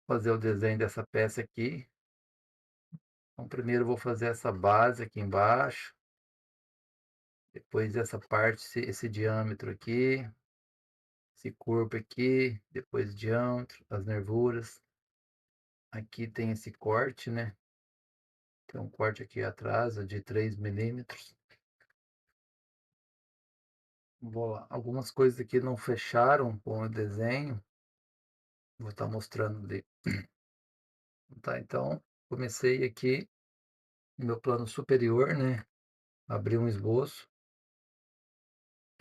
fazer o desenho dessa peça aqui. Então primeiro eu vou fazer essa base aqui embaixo, depois essa parte, esse diâmetro aqui, esse corpo aqui, depois diâmetro, as nervuras. Aqui tem esse corte, né, tem um corte aqui atrás de 3 milímetros. Vou lá, algumas coisas aqui não fecharam com o desenho, vou estar mostrando ali. Tá, então comecei aqui no meu plano superior, né, abri um esboço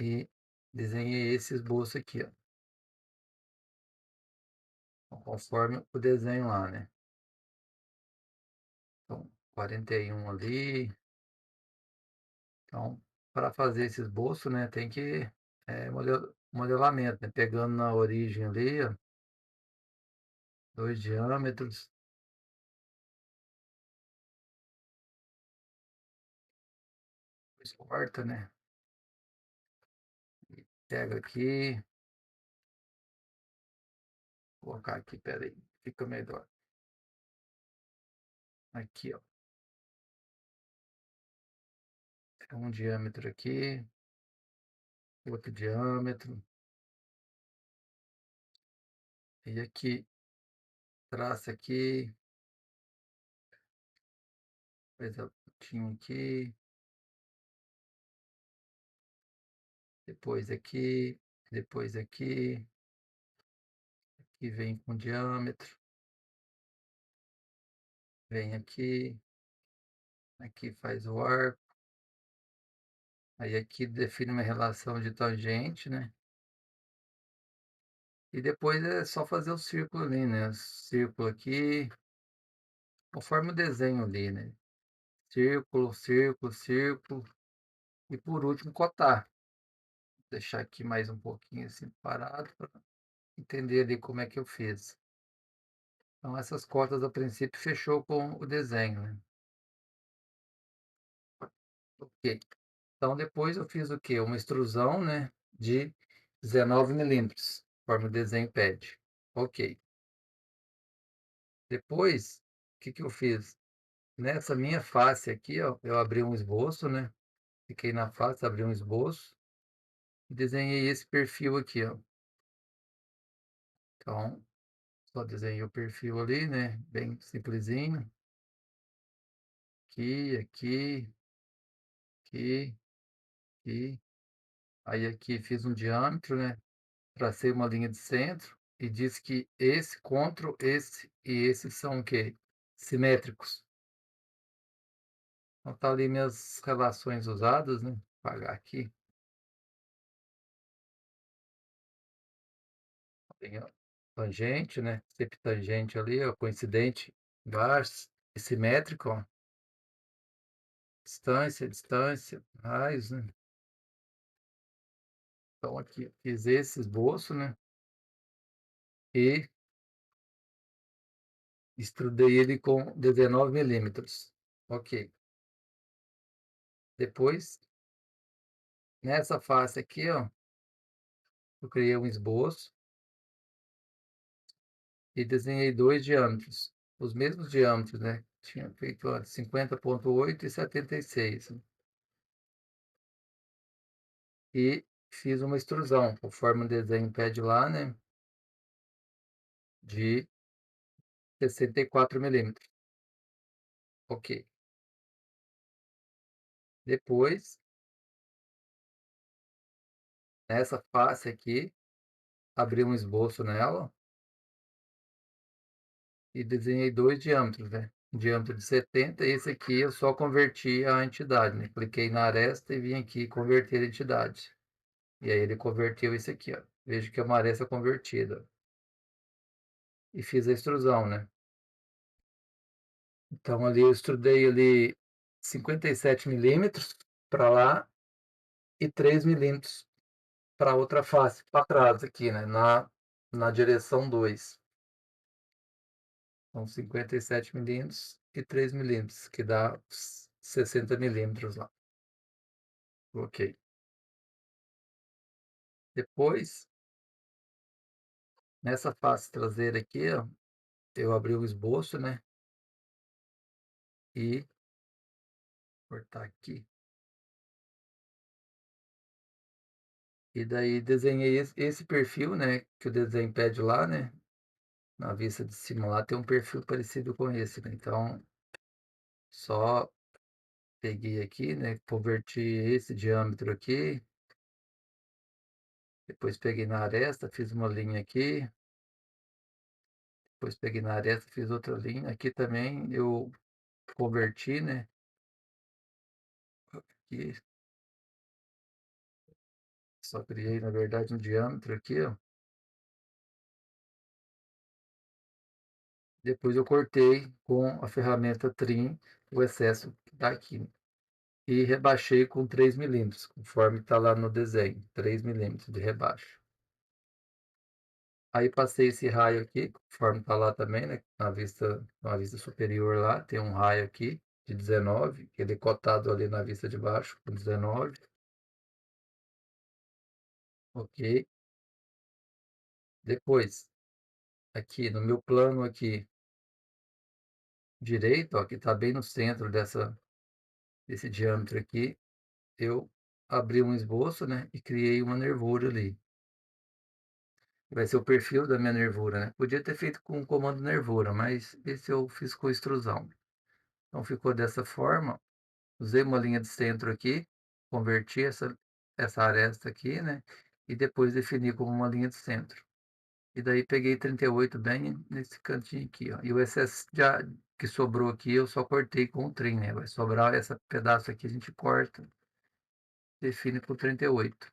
e desenhei esse esboço aqui, ó, conforme o desenho lá, né. Então 41 ali. Então, para fazer esse esboço, né, tem que, modelamento, né, pegando na origem ali, ó, 2 diâmetros, depois corta, né, pega aqui, colocar aqui, espera aí, fica melhor. Aqui, ó, é um diâmetro aqui, outro diâmetro, e aqui, traça aqui, faz a pontinha aqui, depois aqui, depois aqui, e vem com diâmetro, vem aqui, aqui faz o arco. Aí aqui define uma relação de tangente, né, e depois é só fazer o círculo ali, né, círculo aqui, conforme o desenho ali, né, círculo, círculo, círculo, e por último cotar. Deixar aqui mais um pouquinho assim parado para entender ali como é que eu fiz. Então essas cotas a princípio fechou com o desenho, né. Ok. Então depois eu fiz o quê? Uma extrusão, né, de 19 milímetros, conforme o desenho pede. Ok. Depois, o que que eu fiz? Nessa minha face aqui, ó, eu abri um esboço, né, fiquei na face, abri um esboço e desenhei esse perfil aqui, ó. Então, só desenhei o perfil ali, né, bem simplesinho. Aqui, aqui, aqui, aqui. Aí aqui fiz um diâmetro, né, tracei uma linha de centro e disse que esse contra esse e esse são o quê? Simétricos. Então tá ali minhas relações usadas, né, apagar aqui. Tem a tangente, né, sempre tangente ali, ó, coincidente embaixo e simétrico, ó, distância, distância, raios, né. Então aqui fiz esse esboço, né, e estudei ele com 19 milímetros. Ok. Depois, nessa face aqui, ó, eu criei um esboço e desenhei 2 diâmetros, os mesmos diâmetros, né, tinha feito antes, 50,8 e 76. E fiz uma extrusão, conforme o desenho pede lá, né, de 64 milímetros. Ok. Depois, nessa face aqui, abri um esboço nela e desenhei 2 diâmetros, né, um diâmetro de 70 e esse aqui eu só converti a entidade, né, cliquei na aresta e vim aqui converter a entidade. E aí ele converteu esse aqui, ó. Veja que é uma aresta convertida. E fiz a extrusão, né. Então ali eu estudei ali 57 milímetros para lá e 3 milímetros para outra face, para trás aqui, né, na direção 2. São 57 milímetros e 3 milímetros, que dá 60 milímetros lá. Ok. Depois, nessa face traseira aqui, ó, eu abri o esboço, né, e cortar aqui. E daí desenhei esse perfil, né, que o desenho pede lá, né, na vista de cima lá tem um perfil parecido com esse, né, então só peguei aqui, né, converti esse diâmetro aqui, depois peguei na aresta, fiz uma linha aqui, depois peguei na aresta, fiz outra linha. Aqui também eu converti, né, aqui, só criei na verdade um diâmetro aqui, ó. Depois eu cortei com a ferramenta trim o excesso que tá aqui. E rebaixei com 3 milímetros, conforme está lá no desenho, 3 milímetros de rebaixo. Aí passei esse raio aqui, conforme está lá também, né, na vista superior lá, tem um raio aqui de 19, ele é cotado ali na vista de baixo com 19, ok. Depois, aqui no meu plano aqui direito, ó, que está bem no centro desse diâmetro aqui, eu abri um esboço, né, e criei uma nervura ali. Vai ser o perfil da minha nervura, né. Podia ter feito com o comando nervura, mas esse eu fiz com extrusão. Então ficou dessa forma, usei uma linha de centro aqui, converti essa aresta aqui, né, e depois defini como uma linha de centro. E daí peguei 38 bem nesse cantinho aqui, ó, e o excesso já que sobrou aqui eu só cortei com o trim, né, vai sobrar essa pedaço aqui a gente corta, define por 38.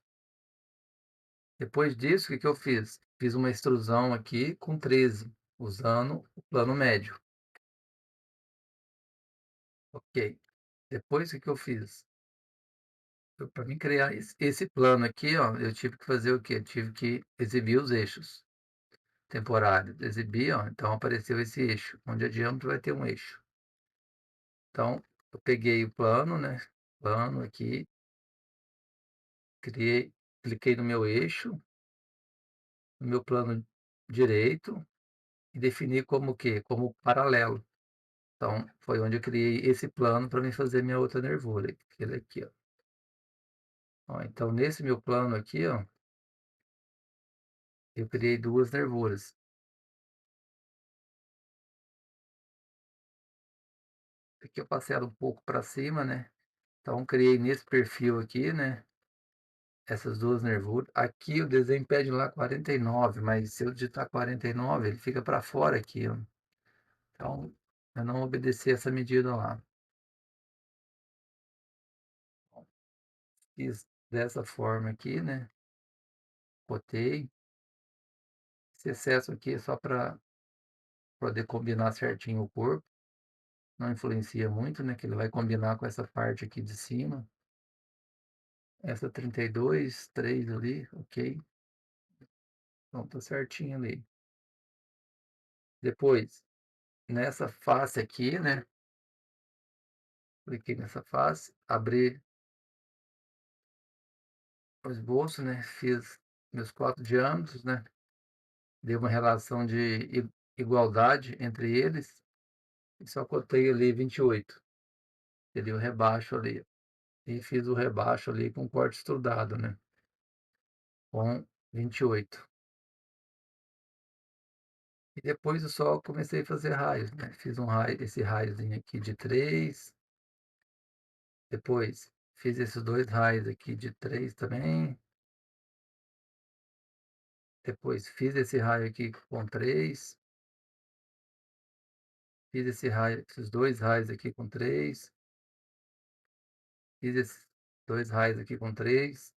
Depois disso, o que que eu fiz? Fiz uma extrusão aqui com 13, usando o plano médio. Ok. Depois, o que que eu fiz? Para mim criar esse plano aqui, ó, eu tive que fazer o quê? Eu tive que exibir os eixos temporários. Exibir, ó, então apareceu esse eixo, onde a diâmetro vai ter um eixo. Então, eu peguei o plano, né? Plano aqui, criei, cliquei no meu eixo, no meu plano direito, e defini como o quê? Como paralelo. Então, foi onde eu criei esse plano para mim fazer minha outra nervura, aquele aqui, ó. Ó, então nesse meu plano aqui, ó, eu criei 2 nervuras. Aqui eu passei ela um pouco para cima, né, então criei nesse perfil aqui, né, essas 2 nervuras. Aqui o desenho pede lá 49, mas se eu digitar 49 ele fica para fora aqui, ó. Então, eu não obedeci essa medida lá. Bom, fiz dessa forma aqui, né, botei. Esse excesso aqui é só para poder combinar certinho o corpo. Não influencia muito, né, que ele vai combinar com essa parte aqui de cima. Essa 32, 3 ali, ok. Então tá certinho ali. Depois, nessa face aqui, né, cliquei nessa face, abri o esboço, né, fiz meus 4 diâmetros, né, dei uma relação de igualdade entre eles e só cortei ali 28. Seria o rebaixo ali. E fiz o rebaixo ali com corte estudado, né, com 28. E depois eu só comecei a fazer raios, né, fiz um raio, esse raiozinho aqui de 3, depois fiz esses 2 raios aqui de 3 também, depois fiz esse raio aqui com 3, fiz esse raio, esses 2 raios aqui com 3, fiz esses 2 raios aqui com 3,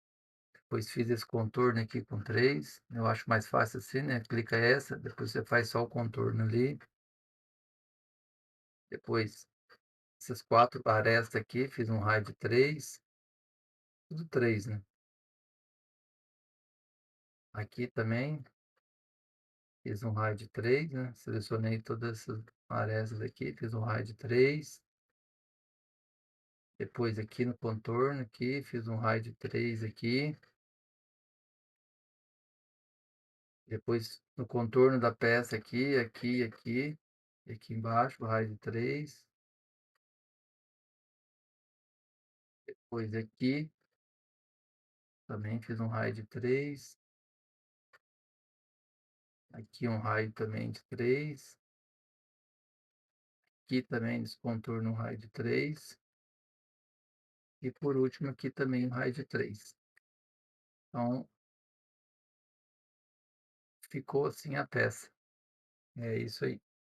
depois fiz esse contorno aqui com 3. Eu acho mais fácil assim, né, clica essa, depois você faz só o contorno ali, depois essas 4 arestas aqui, fiz um raio de 3, tudo 3, né. Aqui também fiz um raio de 3, né, selecionei todas essas arestas aqui, fiz um raio de 3. Depois aqui no contorno aqui, fiz um raio de 3 aqui. Depois no contorno da peça aqui, aqui e aqui embaixo, raio de 3. Depois aqui, também fiz um raio de 3. Aqui um raio também de 3. Aqui também nesse contorno um raio de 3. E por último aqui também um raio de 3. Então, ficou assim a peça. É isso aí.